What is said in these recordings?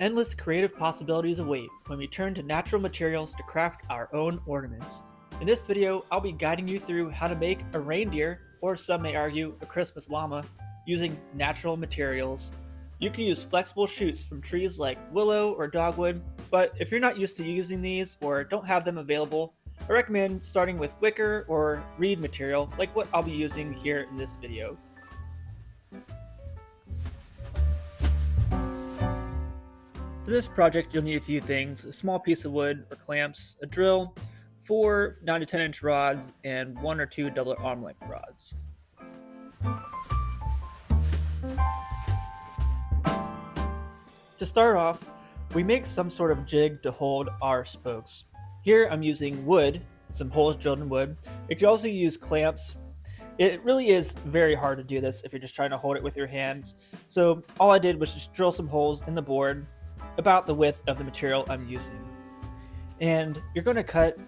endless creative possibilities await when we turn to natural materials to craft our own ornaments. In this video, I'll be guiding you through how to make a reindeer, or some may argue a Christmas llama, using natural materials. You can use flexible shoots from trees like willow or dogwood, but if you're not used to using these or don't have them available, I recommend starting with wicker or reed material like what I'll be using here in this video. For this project, you'll need a few things: a small piece of wood or clamps, a drill, 4 9 to 10 inch rods, and 1 or 2 double arm length rods. To start off, we make some sort of jig to hold our spokes. Here I'm using wood, some holes drilled in wood. You could also use clamps. It really is very hard to do this if you're just trying to hold it with your hands. So all I did was just drill some holes in the board about the width of the material I'm using. And you're going to cut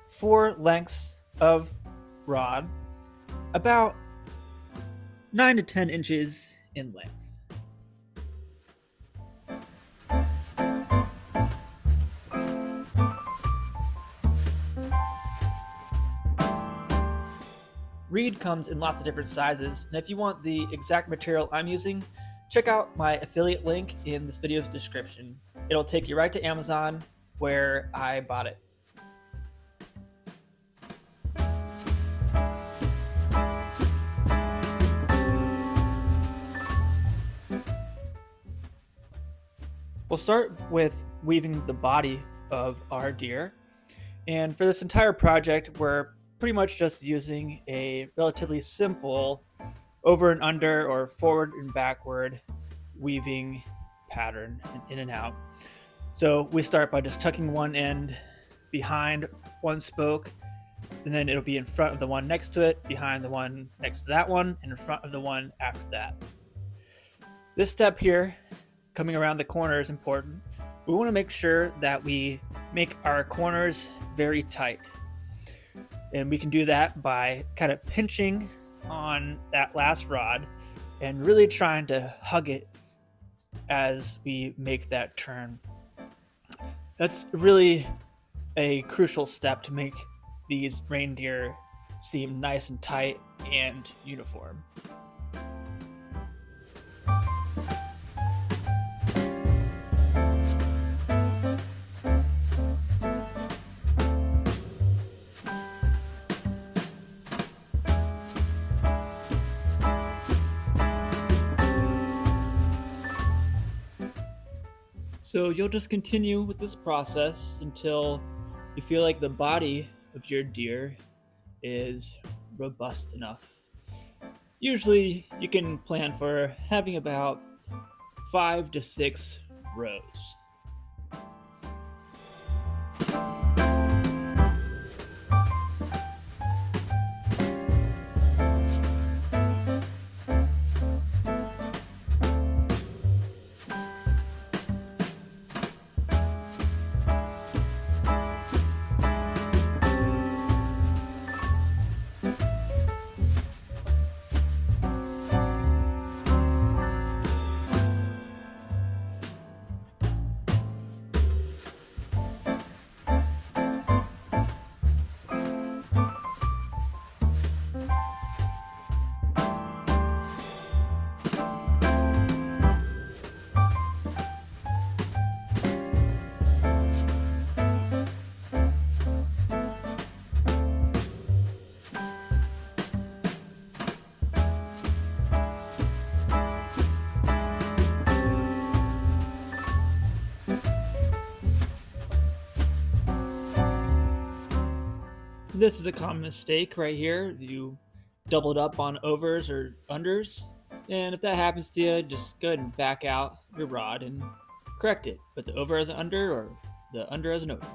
4 lengths of rod about 9 to 10 inches in length. Reed comes in lots of different sizes, and if you want the exact material I'm using, check out my affiliate link in this video's description. It'll take you right to Amazon where I bought it. We'll start with weaving the body of our deer, and for this entire project we're pretty much just using a relatively simple over and under or forward and backward weaving pattern in and out. So we start by just tucking one end behind one spoke, and then it'll be in front of the one next to it, behind the one next to that one, and in front of the one after that. This step here, coming around the corner, is important. We want to make sure that we make our corners very tight. And we can do that by kind of pinching on that last rod and really trying to hug it as we make that turn. That's really a crucial step to make these reindeer seem nice and tight and uniform. So you'll just continue with this process until you feel like the body of your deer is robust enough. Usually you can plan for having about 5 to 6 rows. This is a common mistake right here. You double it up on overs or unders, and if that happens to you, just go ahead and back out your rod and correct it. Put the over as an under or the under as an over.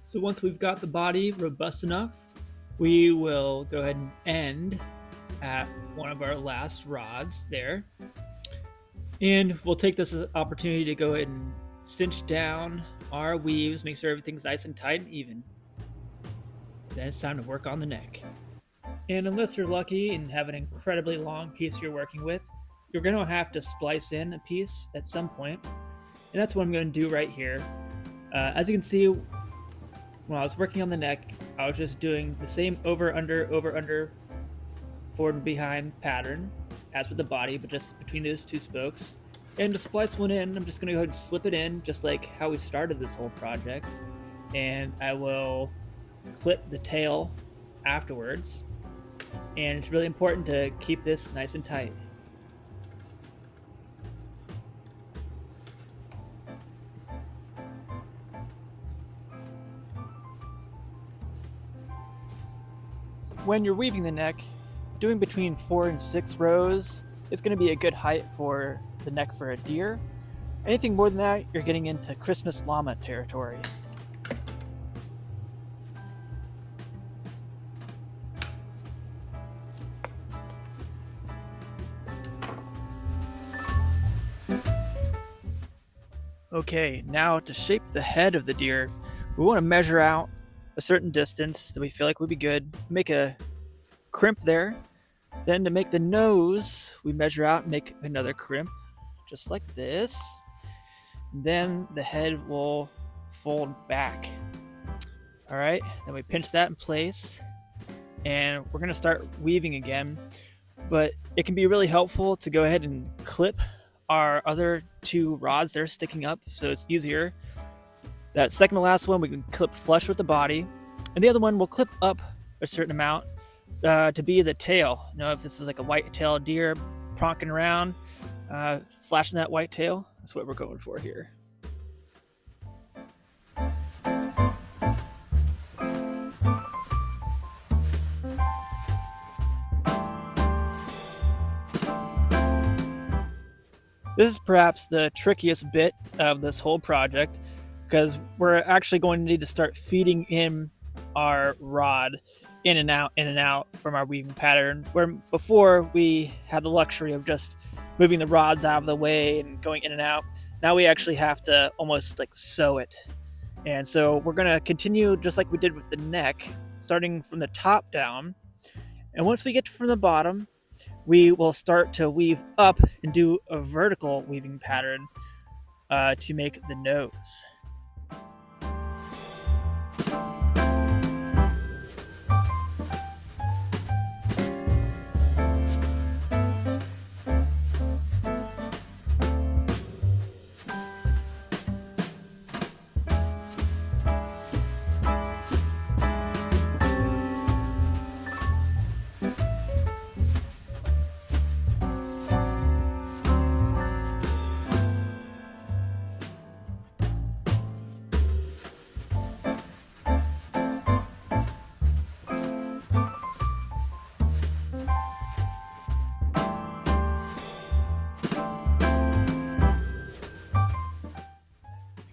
So once we've got the body robust enough, we will go ahead and end at one of our last rods there. And we'll take this as an opportunity to go ahead and cinch down our weaves, make sure everything's nice and tight and even. Then it's time to work on the neck. And unless you're lucky and have an incredibly long piece you're working with, you're going to have to splice in a piece at some point. And that's what I'm going to do right here. As you can see, when I was working on the neck, I was just doing the same over, under, forward and behind pattern as with the body, but just between those two spokes. And to splice one in, I'm just going to go ahead and slip it in, just like how we started this whole project. And I will clip the tail afterwards. And it's really important to keep this nice and tight. When you're weaving the neck, doing between 4 and 6 rows is going to be a good height for the neck for a deer. Anything more than that, you're getting into Christmas llama territory. Okay, now to shape the head of the deer, we want to measure out a certain distance that we feel like would be good. Make a crimp there. Then to make the nose, we measure out and make another crimp, just like this. Then the head will fold back. All right, then we pinch that in place, and we're gonna start weaving again. But it can be really helpful to go ahead and clip our other 2 rods that are sticking up, so it's easier. That second to last one we can clip flush with the body, and the other one we'll clip up a certain amount to be the tail. You know, if this was like a white-tailed deer pronking around, flashing that white tail, that's what we're going for here. This is perhaps the trickiest bit of this whole project, because we're actually going to need to start feeding in our rod in and out from our weaving pattern, where before we had the luxury of just moving the rods out of the way and going in and out. Now we actually have to almost like sew it. And so we're going to continue just like we did with the neck, starting from the top down. And once we get from the bottom, we will start to weave up and do a vertical weaving pattern to make the nose.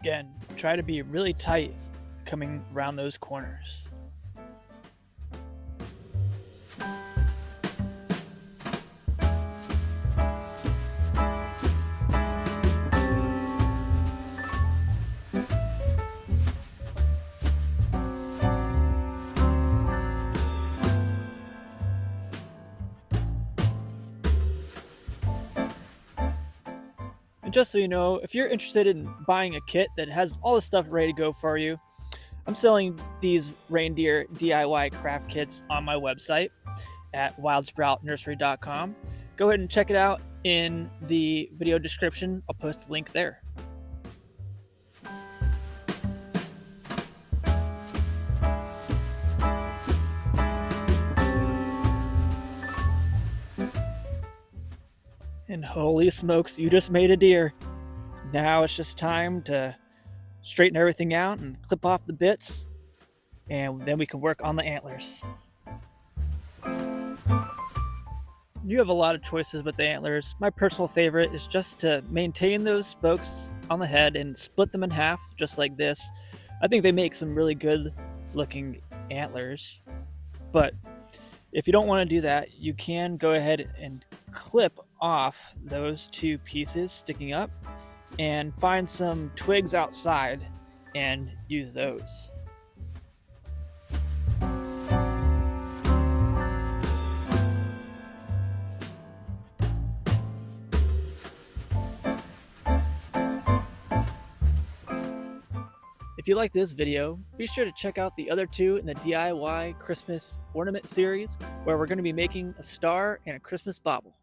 Again, try to be really tight coming around those corners. And just so you know, if you're interested in buying a kit that has all the stuff ready to go for you, I'm selling these reindeer DIY craft kits on my website at wildsproutnursery.com. Go ahead and check it out in the video description. I'll post the link there. And holy smokes, you just made a deer. Now it's just time to straighten everything out and clip off the bits, and then we can work on the antlers. You have a lot of choices with the antlers. My personal favorite is just to maintain those spokes on the head and split them in half, just like this. I think they make some really good looking antlers. But if you don't want to do that, you can go ahead and clip off those 2 pieces sticking up, and find some twigs outside and use those. If you like this video, be sure to check out the other two in the DIY Christmas ornament series, where we're going to be making a star and a Christmas bauble.